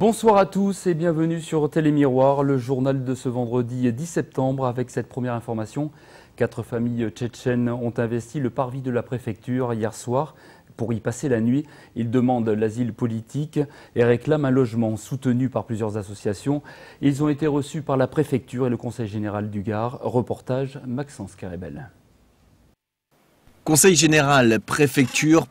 Bonsoir à tous et bienvenue sur Télémiroir, le journal de ce vendredi 10 septembre avec cette première information. 4 familles tchétchènes ont investi le parvis de la préfecture hier soir pour y passer la nuit. Ils demandent l'asile politique et réclament un logement soutenu par plusieurs associations. Ils ont été reçus par la préfecture et le conseil général du Gard. Reportage Maxence Carébel. Conseil général, préfecture,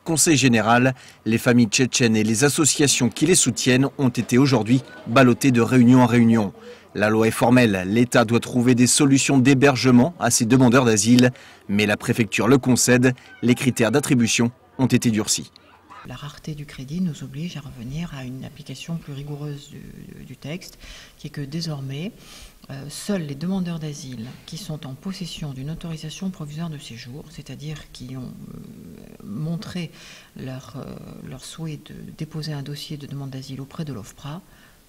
conseil général, les familles tchétchènes et les associations qui les soutiennent ont été aujourd'hui ballottées de réunion en réunion. La loi est formelle, l'État doit trouver des solutions d'hébergement à ces demandeurs d'asile, mais la préfecture le concède, les critères d'attribution ont été durcis. La rareté du crédit nous oblige à revenir à une application plus rigoureuse du texte, qui est que désormais, seuls les demandeurs d'asile qui sont en possession d'une autorisation provisoire de séjour, c'est-à-dire qui ont montré leur souhait de déposer un dossier de demande d'asile auprès de l'OFPRA,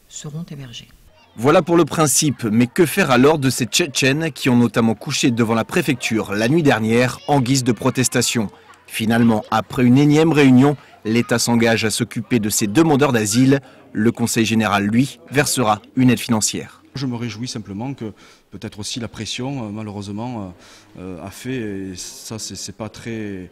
seront hébergés. Voilà pour le principe, mais que faire alors de ces Tchétchènes qui ont notamment couché devant la préfecture la nuit dernière en guise de protestation? Finalement, après une énième réunion, l'État s'engage à s'occuper de ces demandeurs d'asile. Le Conseil général, lui, versera une aide financière. Je me réjouis simplement que peut-être aussi la pression, malheureusement, a fait, et ça c'est pas très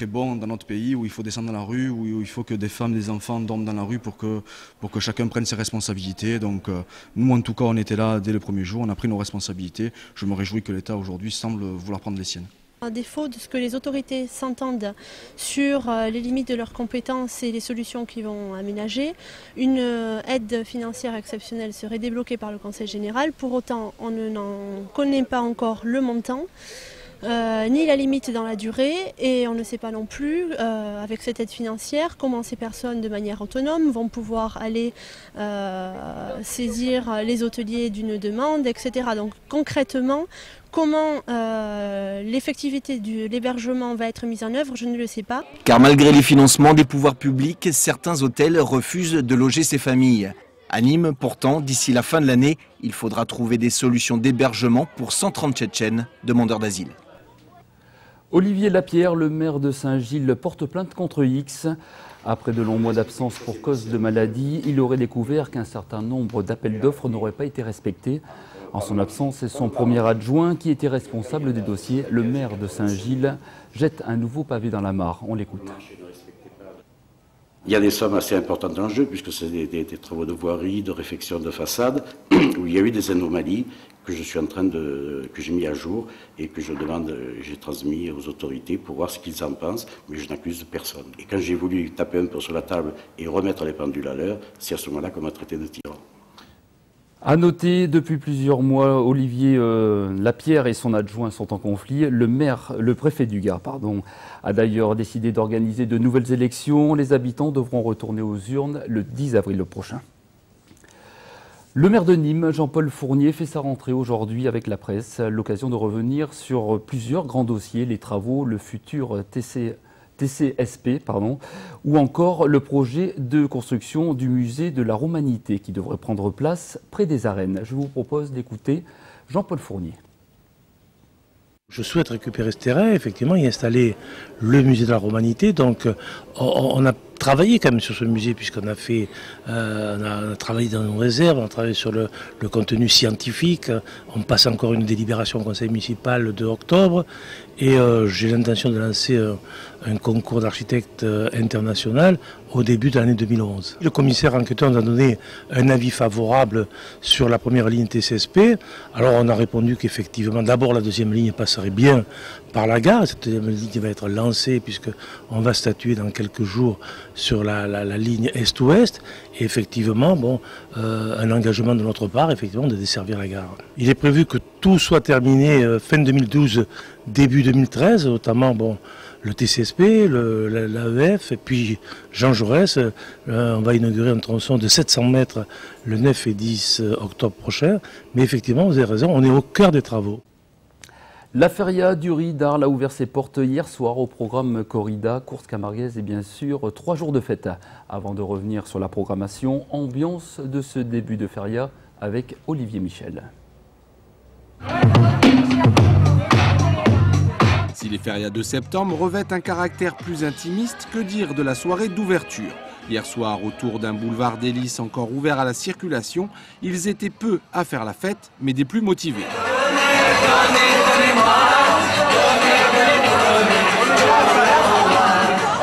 bon dans notre pays où il faut descendre dans la rue, où il faut que des femmes, des enfants dorment dans la rue pour que chacun prenne ses responsabilités. Donc nous en tout cas on était là dès le premier jour, on a pris nos responsabilités. Je me réjouis que l'État aujourd'hui semble vouloir prendre les siennes. À défaut de ce que les autorités s'entendent sur les limites de leurs compétences et les solutions qu'ils vont aménager, une aide financière exceptionnelle serait débloquée par le Conseil général. Pour autant, on n'en connaît pas encore le montant, ni la limite dans la durée, et on ne sait pas non plus, avec cette aide financière, comment ces personnes de manière autonome vont pouvoir aller saisir les hôteliers d'une demande, etc. Donc concrètement, comment l'effectivité de l'hébergement va être mise en œuvre, je ne le sais pas. Car malgré les financements des pouvoirs publics, certains hôtels refusent de loger ces familles. À Nîmes, pourtant, d'ici la fin de l'année, il faudra trouver des solutions d'hébergement pour 130 Tchétchènes demandeurs d'asile. Olivier Lapierre, le maire de Saint-Gilles, porte plainte contre X. Après de longs mois d'absence pour cause de maladie, il aurait découvert qu'un certain nombre d'appels d'offres n'auraient pas été respectés. En son absence, c'est son premier adjoint qui était responsable des dossiers. Le maire de Saint-Gilles jette un nouveau pavé dans la mare. On l'écoute. Il y a des sommes assez importantes en jeu, puisque c'est des travaux de voirie, de réfection de façade, où il y a eu des anomalies que je suis en train que j'ai mis à jour et que j'ai transmis aux autorités pour voir ce qu'ils en pensent, mais je n'accuse personne. Et quand j'ai voulu taper un peu sur la table et remettre les pendules à l'heure, c'est à ce moment-là qu'on m'a traité de tyran. À noter, depuis plusieurs mois, Olivier Lapierre et son adjoint sont en conflit. Le préfet du Gard, a d'ailleurs décidé d'organiser de nouvelles élections. Les habitants devront retourner aux urnes le 10 avril prochain. Le maire de Nîmes, Jean-Paul Fournier, fait sa rentrée aujourd'hui avec la presse. L'occasion de revenir sur plusieurs grands dossiers, les travaux, le futur TCSP, ou encore le projet de construction du musée de la Romanité qui devrait prendre place près des arènes. Je vous propose d'écouter Jean-Paul Fournier. Je souhaite récupérer ce terrain, effectivement, y installer le musée de la Romanité. Donc on a travaillé quand même sur ce musée puisqu'on a fait, on a travaillé dans nos réserves, on a travaillé sur le contenu scientifique. On passe encore une délibération au conseil municipal le 2 octobre et j'ai l'intention de lancer un concours d'architecte international au début de l'année 2011. Le commissaire enquêteur nous a donné un avis favorable sur la première ligne TCSP. Alors on a répondu qu'effectivement, d'abord la deuxième ligne passerait bien par la gare. Cette deuxième ligne va être lancée puisqu'on va statuer dans quelques jours sur la ligne est-ouest. Et effectivement, un engagement de notre part, effectivement, de desservir la gare. Il est prévu que tout soit terminé fin 2012, début 2013, notamment le TCSP, l'AEF et puis Jean Jaurès. On va inaugurer un tronçon de 700 mètres le 9 et 10 octobre prochain. Mais effectivement, vous avez raison, on est au cœur des travaux. La feria du riz d'Arles a ouvert ses portes hier soir au programme corrida, course camarguaise et bien sûr 3 jours de fête. Avant de revenir sur la programmation, ambiance de ce début de feria avec Olivier Michel. Si les férias de septembre revêtent un caractère plus intimiste, que dire de la soirée d'ouverture? Hier soir, autour d'un boulevard d'Hélice encore ouvert à la circulation, ils étaient peu à faire la fête, mais des plus motivés.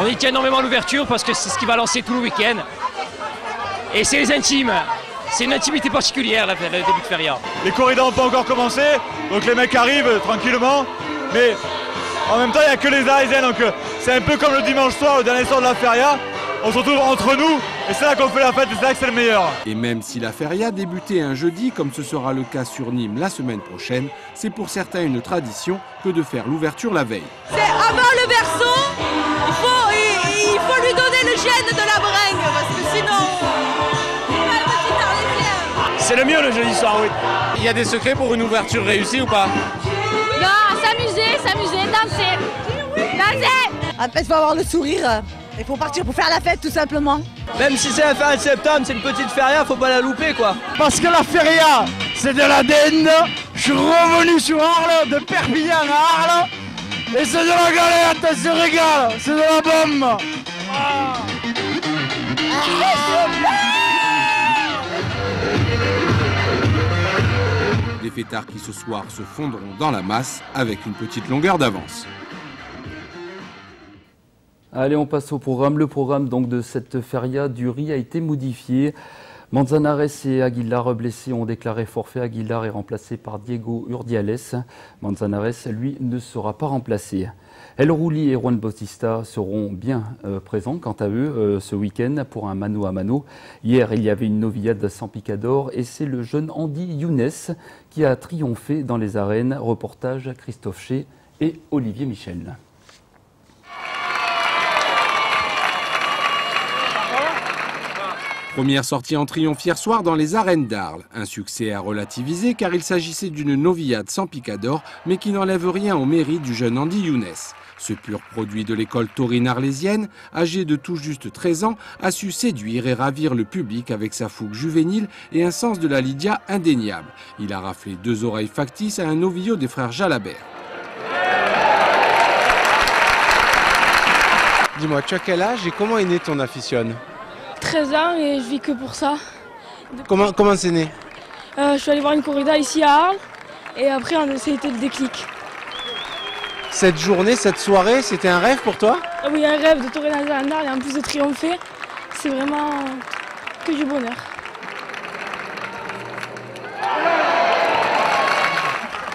On y tient énormément à l'ouverture parce que c'est ce qui va lancer tout le week-end. Et c'est les intimes. C'est une intimité particulière, le début de feria. Les corridas n'ont pas encore commencé, donc les mecs arrivent tranquillement. Mais en même temps, il n'y a que les Arlésiens, donc c'est un peu comme le dimanche soir, le dernier soir de la feria. On se retrouve entre nous et c'est là qu'on fait la fête et c'est là que c'est le meilleur. Et même si la feria débutait un jeudi, comme ce sera le cas sur Nîmes la semaine prochaine, c'est pour certains une tradition que de faire l'ouverture la veille. C'est avant le berceau, il faut lui donner le gène de la bringue parce que sinon... C'est le mieux le jeudi soir, oui. Il y a des secrets pour une ouverture réussie ou pas? Non, s'amuser, danser. Après, il faut avoir le sourire. Il faut partir pour faire la fête tout simplement. Même si c'est la feria de septembre, c'est une petite feria, faut pas la louper quoi. Parce que la feria, c'est de la dinde. Je suis revenu sur Arles, de Perpignan à Arles. Et c'est de la galette, c'est régal, c'est de la bombe. Des fêtards qui ce soir se fondront dans la masse avec une petite longueur d'avance. Allez, on passe au programme. Le programme donc de cette feria du riz a été modifié. Manzanares et Aguilar blessés ont déclaré forfait. Aguilar est remplacé par Diego Urdiales. Manzanares, lui, ne sera pas remplacé. El Rouli et Juan Bautista seront bien présents, quant à eux, ce week-end pour un mano à mano. Hier, il y avait une novillade sans picador et c'est le jeune Andy Younes qui a triomphé dans les arènes. Reportage Christophe Chez et Olivier Michel. Première sortie en triomphe hier soir dans les arènes d'Arles. Un succès à relativiser car il s'agissait d'une novillade sans picador mais qui n'enlève rien au mérite du jeune Andy Younes. Ce pur produit de l'école taurine arlésienne, âgé de tout juste 13 ans, a su séduire et ravir le public avec sa fougue juvénile et un sens de la lydia indéniable. Il a raflé 2 oreilles factices à un novillo des frères Jalabert. Dis-moi, tu as quel âge et comment est né ton afición? 13 ans et je vis que pour ça. Comment c'est né? Je suis allé voir une corrida ici à Arles et après ça a été le déclic. Cette journée, cette soirée, c'était un rêve pour toi? Oui, un rêve de tourner dans les arènes d'Arles et en plus de triompher, c'est vraiment que du bonheur.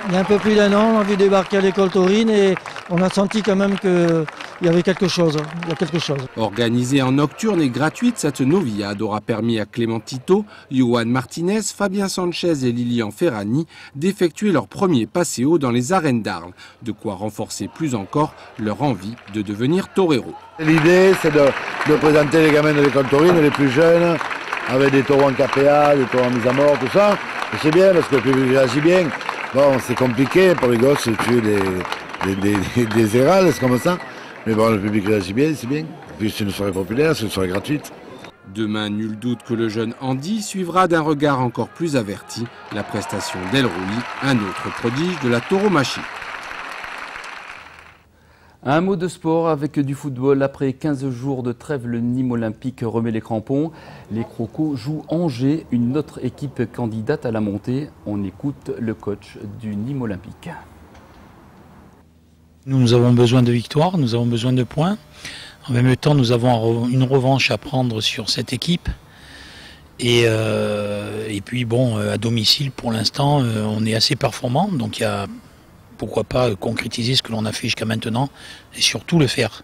Il y a un peu plus d'un an, on a vu débarquer à l'école taurine et on a senti quand même qu'il y avait quelque chose. Il y a quelque chose. Organisée en nocturne et gratuite, cette novillade aura permis à Clément Tito, Johan Martinez, Fabien Sanchez et Lilian Ferrani d'effectuer leur premier passéo dans les arènes d'Arles. De quoi renforcer plus encore leur envie de devenir torero. L'idée, c'est de présenter les gamins de l'école taurine, les plus jeunes, avec des taureaux en KPA, des taureaux en mise à mort, tout ça. Et c'est bien parce que le public réagit bien. Bon, c'est compliqué pour les gosses de tuer des érales, c'est comme ça. Mais bon, le public réagit bien, c'est bien. Puis c'est une soirée populaire, c'est une soirée gratuite. Demain, nul doute que le jeune Andy suivra d'un regard encore plus averti la prestation d'El Rouli, un autre prodige de la tauromachie. Un mot de sport avec du football. Après 15 jours de trêve, le Nîmes Olympique remet les crampons. Les Crocos jouent Angers, une autre équipe candidate à la montée. On écoute le coach du Nîmes Olympique. Nous avons besoin de victoires, nous avons besoin de points. En même temps, nous avons une revanche à prendre sur cette équipe. Et puis bon, à domicile, pour l'instant, on est assez performant. Donc il y a... Pourquoi pas concrétiser ce que l'on a fait jusqu'à maintenant et surtout le faire.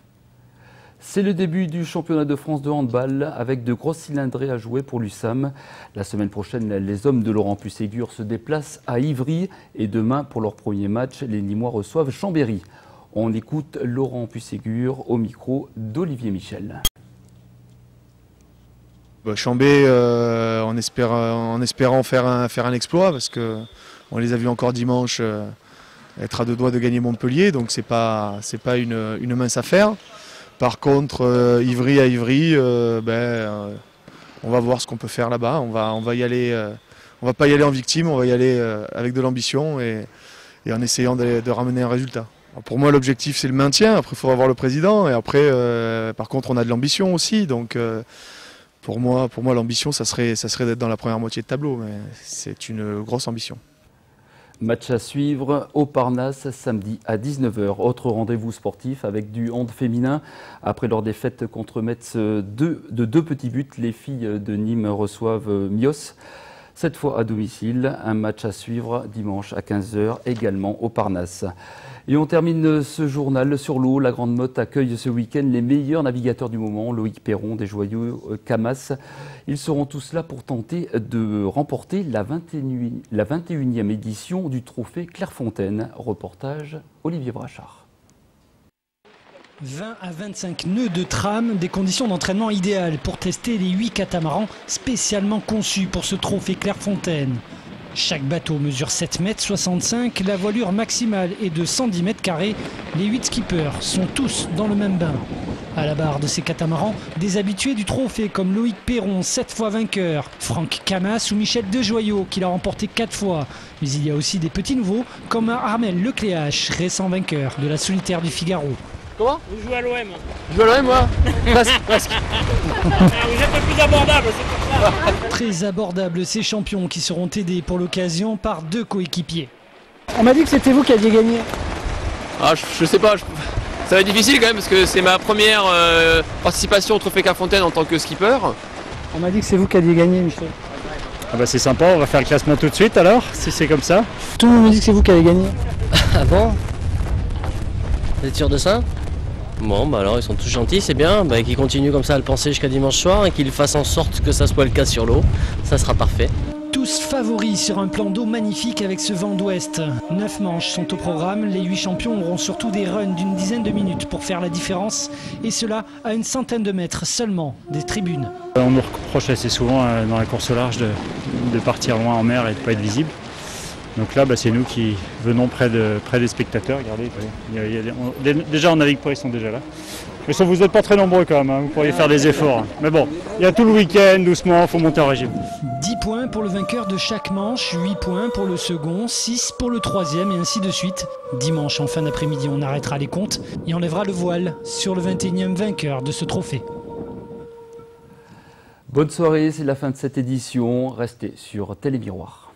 C'est le début du championnat de France de handball avec de grosses cylindrées à jouer pour l'USAM. La semaine prochaine, les hommes de Laurent Pusségur se déplacent à Ivry et demain, pour leur premier match, les Nîmois reçoivent Chambéry. On écoute Laurent Pusségur au micro d'Olivier Michel. Chambé, en espérant faire un exploit parce qu'on les a vus encore dimanche. Être à 2 doigts de gagner Montpellier, donc c'est pas une mince affaire. Par contre, Ivry à Ivry, on va voir ce qu'on peut faire là-bas. On va y aller, on va pas y aller en victime, on va y aller avec de l'ambition et en essayant de ramener un résultat. Pour moi, l'objectif, c'est le maintien. Après, il faudra voir le président. Et après, par contre, on a de l'ambition aussi. Donc, pour moi, l'ambition, ça serait d'être dans la première moitié de tableau. Mais c'est une grosse ambition. Match à suivre au Parnasse samedi à 19h. Autre rendez-vous sportif avec du hand féminin. Après leur défaite contre Metz de 2 petits buts, les filles de Nîmes reçoivent Mios. Cette fois à domicile, un match à suivre dimanche à 15h également au Parnasse. Et on termine ce journal sur l'eau. La Grande Motte accueille ce week-end les meilleurs navigateurs du moment. Loïc Perron des Joyaux Camas. Ils seront tous là pour tenter de remporter la 21e édition du trophée Clairefontaine. Reportage Olivier Brachard. 20 à 25 nœuds de trame, des conditions d'entraînement idéales pour tester les 8 catamarans spécialement conçus pour ce trophée Clairefontaine. Chaque bateau mesure 7,65 m, la voilure maximale est de 110 m². Les 8 skippers sont tous dans le même bain. À la barre de ces catamarans, des habitués du trophée comme Loïc Perron, 7 fois vainqueur, Franck Camas ou Michel Dejoyaux qui l'a remporté 4 fois. Mais il y a aussi des petits nouveaux comme Armel Lecléache, récent vainqueur de la solitaire du Figaro. Comment ? Vous jouez à l'OM. Je joue à l'OM, moi. Presque. Vous êtes le plus abordable, c'est pour ça. Très abordables ces champions qui seront aidés pour l'occasion par 2 coéquipiers. On m'a dit que c'était vous qui aviez gagné. Ah, je sais pas. Ça va être difficile quand même parce que c'est ma première participation au trophée Clairefontaine en tant que skipper. On m'a dit que c'est vous qui aviez gagné, Michel. Ah bah c'est sympa, on va faire le classement tout de suite alors, si c'est comme ça. Tout le monde me dit que c'est vous qui avez gagné. Ah bon ? Vous êtes sûr de ça ? Bon, bah alors ils sont tous gentils, c'est bien, bah, qu'ils continuent comme ça à le penser jusqu'à dimanche soir et qu'ils fassent en sorte que ça soit le cas sur l'eau, ça sera parfait. Tous favoris sur un plan d'eau magnifique avec ce vent d'ouest. 9 manches sont au programme, les 8 champions auront surtout des runs d'une dizaine de minutes pour faire la différence, et cela à une centaine de mètres seulement des tribunes. On nous reproche assez souvent dans la course au large de partir loin en mer et de ne pas être visible. Donc là, c'est nous qui venons près des spectateurs. Regardez, déjà on navigue pas, ils sont déjà là. Mais ça, vous n'êtes pas très nombreux quand même, hein. Vous pourriez faire des efforts. Mais bon, il y a tout le week-end, doucement, il faut monter en régime. 10 points pour le vainqueur de chaque manche, 8 points pour le second, 6 pour le troisième et ainsi de suite. Dimanche en fin d'après-midi, on arrêtera les comptes et on lèvera le voile sur le 21e vainqueur de ce trophée. Bonne soirée, c'est la fin de cette édition. Restez sur Télémiroir.